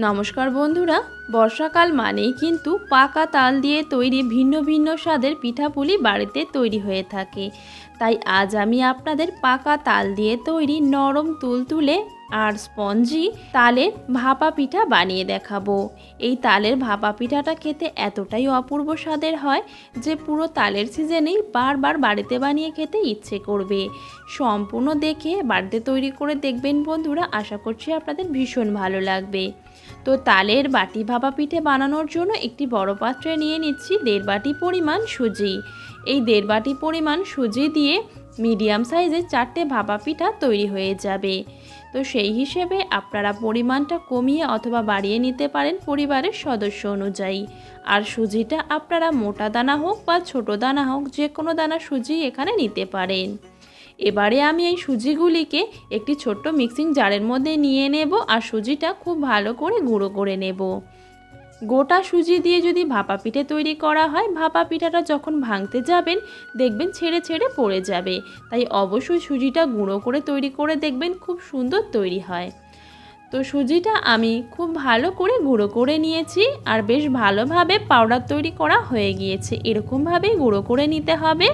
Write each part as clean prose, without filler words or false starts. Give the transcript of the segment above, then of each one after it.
নমস্কার বন্ধুরা, বর্ষাকাল মানেই কিন্তু পাকা তাল দিয়ে তৈরি ভিন্ন ভিন্ন স্বাদের পিঠাপুলি বাড়িতে তৈরি হয়ে থাকে। তাই আজ আমি আপনাদের পাকা তাল দিয়ে তৈরি নরম তুলতুলে আর স্পঞ্জি তালের ভাপা পিঠা বানিয়ে দেখাবো। এই তালের ভাপা পিঠাটা খেতে এতটাই অপূর্ব স্বাদের হয় যে পুরো তালের সিজনেই বারবার বাড়িতে বানিয়ে খেতে ইচ্ছে করবে। সম্পূর্ণ দেখে বাড়িতে তৈরি করে দেখবেন বন্ধুরা, আশা করছি আপনাদের ভীষণ ভালো লাগবে। তো তালের বাটি ভাপা পিঠে বানানোর জন্য একটি বড় পাত্রে নিয়ে নিচ্ছি 1.5 বাটি পরিমাণ সুজি। এই 1.5 বাটি পরিমাণ সুজি দিয়ে মিডিয়াম সাইজের 4টে ভাপা পিঠা তৈরি হয়ে যাবে। তো সেই হিসেবে আপনারা পরিমাণটা কমিয়ে অথবা বাড়িয়ে নিতে পারেন পরিবারের সদস্য অনুযায়ী। আর সুজিটা আপনারা মোটা দানা হোক বা ছোট দানা হোক, যে কোনো দানা সুজি এখানে নিতে পারেন। এবারে আমি এই সুজিগুলিকে একটি ছোট্ট মিক্সিং জারের মধ্যে নিয়ে নেব আর সুজিটা খুব ভালো করে গুঁড়ো করে নেব। গোটা সুজি দিয়ে যদি ভাপা পিঠে তৈরি করা হয়, ভাপা পিঠাটা যখন ভাঙতে যাবেন দেখবেন ছেড়ে ছেড়ে পড়ে যাবে। তাই অবশ্যই সুজিটা গুঁড়ো করে তৈরি করে দেখবেন, খুব সুন্দর তৈরি হয়। তো সুজিটা আমি খুব ভালো করে গুঁড়ো করে নিয়েছি আর বেশ ভালোভাবে পাউডার তৈরি করা হয়ে গিয়েছে। এরকমভাবেই গুঁড়ো করে নিতে হবে।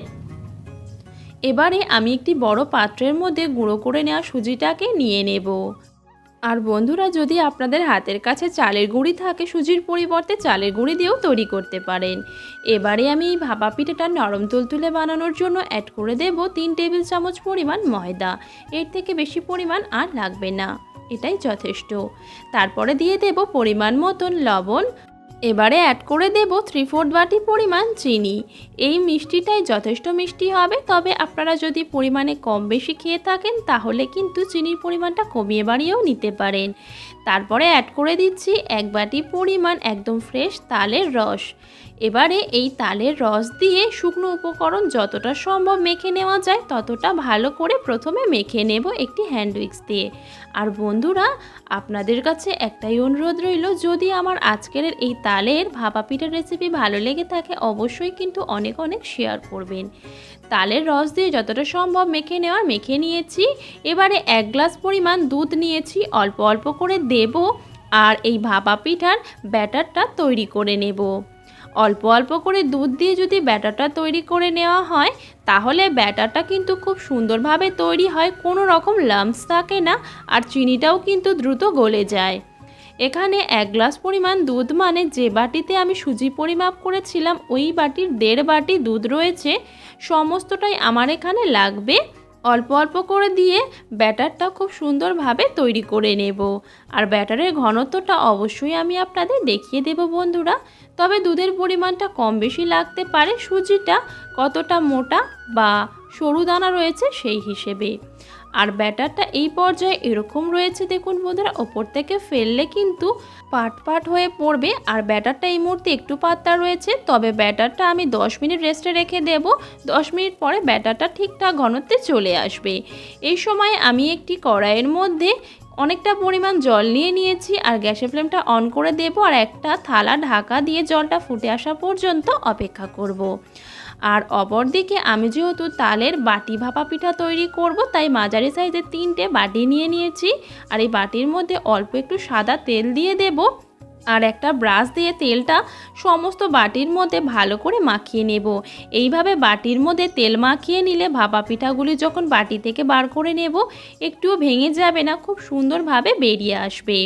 এবারে আমি একটি বড় পাত্রের মধ্যে গুঁড়ো করে নেওয়া সুজিটাকে নিয়ে নেব। আর বন্ধুরা, যদি আপনাদের হাতের কাছে চালের গুঁড়ি থাকে, সুজির পরিবর্তে চালের গুঁড়ি দিয়েও তৈরি করতে পারেন। এবারে আমি এই ভাপা পিঠাটা নরম তুলতুলে বানানোর জন্য অ্যাড করে দেব 3 টেবিল চামচ পরিমাণ ময়দা। এর থেকে বেশি পরিমাণ আর লাগবে না, এটাই যথেষ্ট। তারপরে দিয়ে দেব পরিমাণ মতন লবণ। এবারে অ্যাড করে দেব 3/4 বাটি পরিমাণ চিনি। এই মিষ্টিটাই যথেষ্ট মিষ্টি হবে, তবে আপনারা যদি পরিমাণে কম বেশি খেয়ে থাকেন তাহলে কিন্তু চিনির পরিমাণটা কমিয়ে বাড়িয়েও নিতে পারেন। তারপরে অ্যাড করে দিচ্ছি 1 বাটি পরিমাণ একদম ফ্রেশ তালের রস। এবারে এই তালের রস দিয়ে শুকনো উপকরণ যতটা সম্ভব মেখে নেওয়া যায় ততটা ভালো করে প্রথমে মেখে নেব একটি হ্যান্ড উইক্স দিয়ে। আর বন্ধুরা, আপনাদের কাছে একটাই অনুরোধ রইল, যদি আমার আজকের এই তালের ভাপা পিঠার রেসিপি ভালো লেগে থাকে অবশ্যই কিন্তু অনেক অনেক শেয়ার করবেন। তালের রস দিয়ে যতটা সম্ভব মেখে নিয়েছি। এবারে 1 গ্লাস পরিমাণ দুধ নিয়েছি, অল্প অল্প করে দেব আর এই ভাপা পিঠার ব্যাটারটা তৈরি করে নেব। অল্প অল্প করে দুধ দিয়ে যদি ব্যাটারটা তৈরি করে নেওয়া হয় তাহলে ব্যাটারটা কিন্তু খুব সুন্দরভাবে তৈরি হয়, কোনো রকম লাম্পস থাকে না আর চিনিটাও কিন্তু দ্রুত গলে যায়। এখানে 1 গ্লাস পরিমাণ দুধ মানে যে বাটিতে আমি সুজি পরিমাপ করেছিলাম ওই বাটির 1.5 বাটি দুধ রয়েছে, সমস্তটাই আমার এখানে লাগবে। অল্প অল্প করে দিয়ে ব্যাটারটা খুব সুন্দরভাবে তৈরি করে নেব। আর ব্যাটারের ঘনত্বটা অবশ্যই আমি আপনাদের দেখিয়ে দেব বন্ধুরা, তবে দুধের পরিমাণটা কম বেশি লাগতে পারে সুজিটা কতটা মোটা বা সরু দানা রয়েছে সেই হিসেবে। আর ব্যাটারটা এই পর্যায়ে এরকম রয়েছে দেখুন বন্ধুরা, ওপর থেকে ফেললে কিন্তু পাট পাট হয়ে পড়বে। আর ব্যাটারটা এই মুহূর্তে একটু পাতলা রয়েছে, তবে ব্যাটারটা আমি 10 মিনিট রেস্টে রেখে দেব। 10 মিনিট পরে ব্যাটারটা ঠিকঠাক ঘনত্বে চলে আসবে। এই সময় আমি একটি কড়াইয়ের মধ্যে অনেকটা পরিমাণ জল নিয়ে নিয়েছি আর গ্যাসের ফ্লেমটা অন করে দেব আর একটা থালা ঢাকা দিয়ে জলটা ফুটে আসা পর্যন্ত অপেক্ষা করব। আর অপরদিকে আমি যেহেতু তালের বাটি ভাপা পিঠা তৈরি করব তাই মাঝারি সাইজের 3টে বাটি নিয়ে নিয়েছি আর এই বাটির মধ্যে অল্প একটু সাদা তেল দিয়ে দেব আর একটা ব্রাশ দিয়ে তেলটা সমস্ত বাটির মধ্যে ভালো করে মাখিয়ে নেব। এইভাবে বাটির মধ্যে তেল মাখিয়ে নিলে ভাপা পিঠাগুলি যখন বাটি থেকে বার করে নেব একটুও ভেঙে যাবে না, খুব সুন্দরভাবে বেরিয়ে আসবে।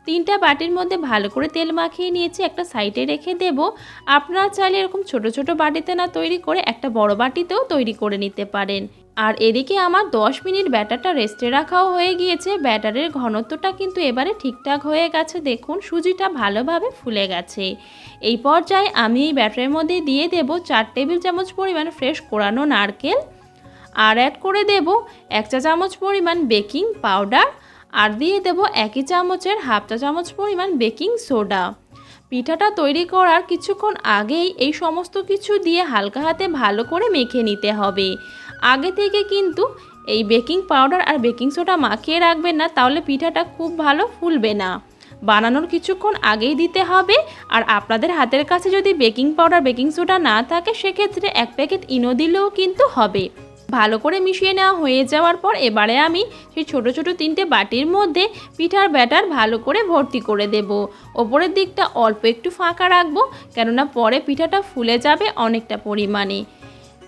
3টা বাটির মধ্যে ভালো করে তেল মাখিয়ে নিয়েছি, একটা সাইডে রেখে দেব। আপনারা চাইলে এরকম ছোট ছোট বাটিতে না তৈরি করে একটা বড় বাটিতেও তৈরি করে নিতে পারেন। আর এদিকে আমার 10 মিনিট ব্যাটারটা রেস্টে রাখাও হয়ে গিয়েছে। ব্যাটারের ঘনত্বটা কিন্তু এবারে ঠিকঠাক হয়ে গেছে, দেখুন সুজিটা ভালোভাবে ফুলে গেছে। এই পর্যায়ে আমি এই ব্যাটারের মধ্যে দিয়ে দেব 4 টেবিল চামচ পরিমাণ ফ্রেশ কোরানো নারকেল আর অ্যাড করে দেব 1 চা চামচ পরিমাণ বেকিং পাউডার আর দিয়ে দেব 1 চামচের 1/2 চা চামচ পরিমাণ বেকিং সোডা। পিঠাটা তৈরি করার কিছুক্ষণ আগেই এই সমস্ত কিছু দিয়ে হালকা হাতে ভালো করে মেখে নিতে হবে। আগে থেকে কিন্তু এই বেকিং পাউডার আর বেকিং সোডা মাখিয়ে রাখবেন না, তাহলে পিঠাটা খুব ভালো ফুলবে না। বানানোর কিছুক্ষণ আগেই দিতে হবে। আর আপনাদের হাতের কাছে যদি বেকিং পাউডার বেকিং সোডা না থাকে সেক্ষেত্রে 1 প্যাকেট ইনো দিলেও কিন্তু হবে। ভালো করে মিশিয়ে নেওয়া হয়ে যাওয়ার পর এবারে আমি সেই ছোট ছোট 3টে বাটির মধ্যে পিঠার ব্যাটার ভালো করে ভর্তি করে দেব। ওপরের দিকটা অল্প একটু ফাঁকা রাখবো, কেননা পরে পিঠাটা ফুলে যাবে অনেকটা পরিমাণে।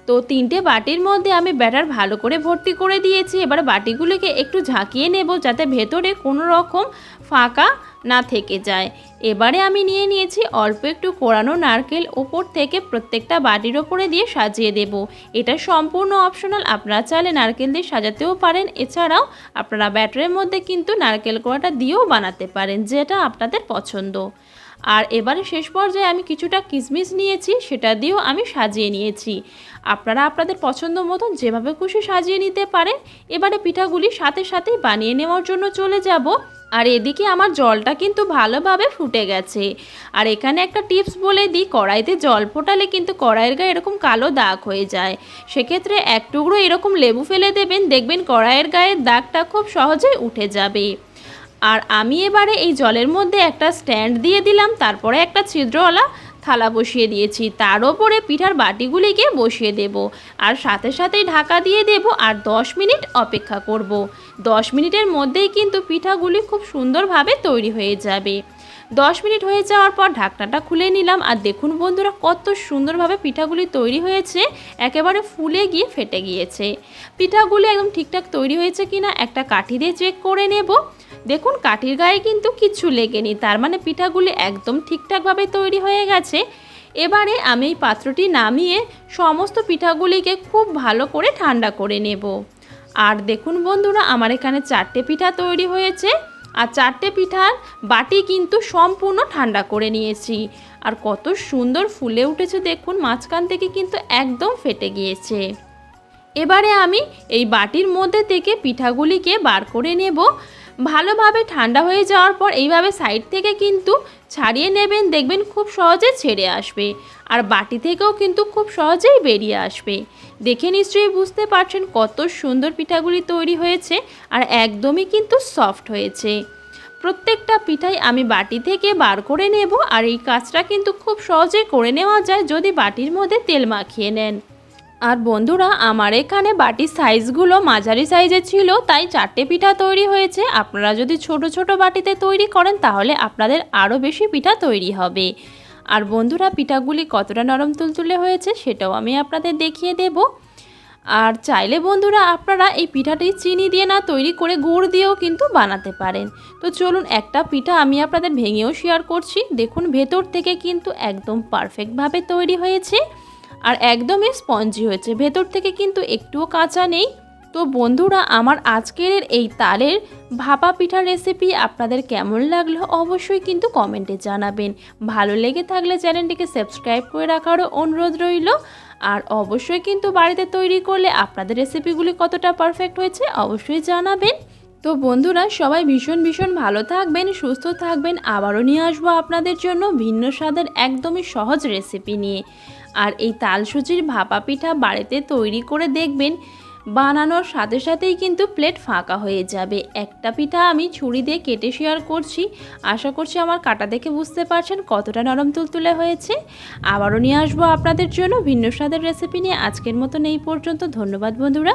তো 3টে বাটির মধ্যে আমি ব্যাটার ভালো করে ভর্তি করে দিয়েছি। এবার বাটিগুলোকে একটু ঝাঁকিয়ে নেব যাতে ভেতরে কোনো রকম ফাঁকা না থেকে যায়। এবারে আমি নিয়েছি অল্প একটু কোরানো নারকেল, ওপর থেকে প্রত্যেকটা বাটির ওপরে দিয়ে সাজিয়ে দেব। এটা সম্পূর্ণ অপশনাল, আপনারা চাইলে নারকেল দিয়ে সাজাতেও পারেন। এছাড়াও আপনারা ব্যাটারের মধ্যে কিন্তু নারকেল কোড়াটা দিয়েও বানাতে পারেন, যেটা আপনাদের পছন্দ। আর এবারে শেষ পর্যায়ে আমি কিছুটা কিশমিশ নিয়েছি, সেটা দিয়েও আমি সাজিয়ে নিয়েছি। আপনারা আপনাদের পছন্দ মতন যেভাবে খুশি সাজিয়ে নিতে পারেন। এবারে পিঠাগুলি সাথে সাথেই বানিয়ে নেওয়ার জন্য চলে যাব। আর এদিকে আমার জলটা কিন্তু ভালোভাবে ফুটে গেছে। আর এখানে একটা টিপস বলে দিই, কড়াইতে জল ফোটালে কিন্তু কড়াইয়ের গায়ে এরকম কালো দাগ হয়ে যায়। সেক্ষেত্রে এক টুকরো এরকম লেবু ফেলে দেবেন, দেখবেন কড়াইয়ের গায়ের দাগটা খুব সহজেই উঠে যাবে। আর আমি এবারে এই জলের মধ্যে একটা স্ট্যান্ড দিয়ে দিলাম, তারপরে একটা ছিদ্রওয়ালা থালা বসিয়ে দিয়েছি, তার ওপরে পিঠার বাটিগুলিকে বসিয়ে দেব। আর সাথে সাথেই ঢাকা দিয়ে দেব আর 10 মিনিট অপেক্ষা করব। 10 মিনিটের মধ্যেই কিন্তু পিঠাগুলি খুব সুন্দরভাবে তৈরি হয়ে যাবে। 10 মিনিট হয়ে যাওয়ার পর ঢাকনাটা খুলে নিলাম। আর দেখুন বন্ধুরা, কত সুন্দরভাবে পিঠাগুলি তৈরি হয়েছে, একেবারে ফুলে গিয়ে ফেটে গিয়েছে। পিঠাগুলি একদম ঠিকঠাক তৈরি হয়েছে কিনা একটা কাঠি দিয়ে চেক করে নেব। দেখুন কাঠির গায়ে কিন্তু কিচ্ছু লেগেনি, তার মানে পিঠাগুলি একদম ঠিকঠাকভাবে তৈরি হয়ে গেছে। এবারে আমি এই পাত্রটি নামিয়ে সমস্ত পিঠাগুলিকে খুব ভালো করে ঠান্ডা করে নেব। আর দেখুন বন্ধুরা, আমার এখানে 4টে পিঠা তৈরি হয়েছে। আর 4টে পিঠার বাটি কিন্তু সম্পূর্ণ ঠান্ডা করে নিয়েছি। আর কত সুন্দর ফুলে উঠেছে দেখুন, মাঝখান থেকে কিন্তু একদম ফেটে গিয়েছে। এবারে আমি এই বাটির মধ্যে থেকে পিঠাগুলিকে বার করে নেব। ভালোভাবে ঠান্ডা হয়ে যাওয়ার পর এইভাবে সাইড থেকে কিন্তু ছাড়িয়ে নেবেন, দেখবেন খুব সহজে ছেড়ে আসবে। আর বাটি থেকেও কিন্তু খুব সহজেই বেরিয়ে আসবে। দেখে নিশ্চয়ই বুঝতে পারছেন কত সুন্দর পিঠাগুলি তৈরি হয়েছে আর একদমই কিন্তু সফট হয়েছে। প্রত্যেকটা পিঠাই আমি বাটি থেকে বার করে নেব। আর এই কাজটা কিন্তু খুব সহজে করে নেওয়া যায় যদি বাটির মধ্যে তেল মাখিয়ে নেন। আর বন্ধুরা, আমার এখানে বাটির সাইজগুলো মাঝারি সাইজের ছিল, তাই 4টে পিঠা তৈরি হয়েছে। আপনারা যদি ছোট ছোট বাটিতে তৈরি করেন তাহলে আপনাদের আরও বেশি পিঠা তৈরি হবে। আর বন্ধুরা, পিঠাগুলি কতটা নরম তুলতুলে হয়েছে সেটাও আমি আপনাদের দেখিয়ে দেব। আর চাইলে বন্ধুরা আপনারা এই পিঠাটি চিনি দিয়ে না তৈরি করে গুড় দিয়েও কিন্তু বানাতে পারেন। তো চলুন একটা পিঠা আমি আপনাদের ভেঙেও শেয়ার করছি। দেখুন ভেতর থেকে কিন্তু একদম পারফেক্টভাবে তৈরি হয়েছে আর একদমই স্পঞ্জি হয়েছে, ভেতর থেকে কিন্তু একটুও কাঁচা নেই। তো বন্ধুরা, আমার আজকের এই তালের ভাপা পিঠার রেসিপি আপনাদের কেমন লাগলো অবশ্যই কিন্তু কমেন্টে জানাবেন। ভালো লেগে থাকলে চ্যানেলটিকে সাবস্ক্রাইব করে রাখারও অনুরোধ রইল। আর অবশ্যই কিন্তু বাড়িতে তৈরি করলে আপনাদের রেসিপিগুলি কতটা পারফেক্ট হয়েছে অবশ্যই জানাবেন। তো বন্ধুরা, সবাই ভীষণ ভীষণ ভালো থাকবেন, সুস্থ থাকবেন। আবারও নিয়ে আসবো আপনাদের জন্য ভিন্ন স্বাদের একদমই সহজ রেসিপি নিয়ে। আর এই তালসুজির ভাপা পিঠা বাড়িতে তৈরি করে দেখবেন, বানানোর সাথে সাথেই কিন্তু প্লেট ফাঁকা হয়ে যাবে। একটা পিঠা আমি ছুরি দিয়ে কেটে শেয়ার করছি, আশা করছি আমার কাটা দেখে বুঝতে পারছেন কতটা নরম তুলতুলে হয়েছে। আবারও নিয়ে আসবো আপনাদের জন্য ভিন্ন স্বাদের রেসিপি নিয়ে। আজকের মতন এই পর্যন্ত। ধন্যবাদ বন্ধুরা।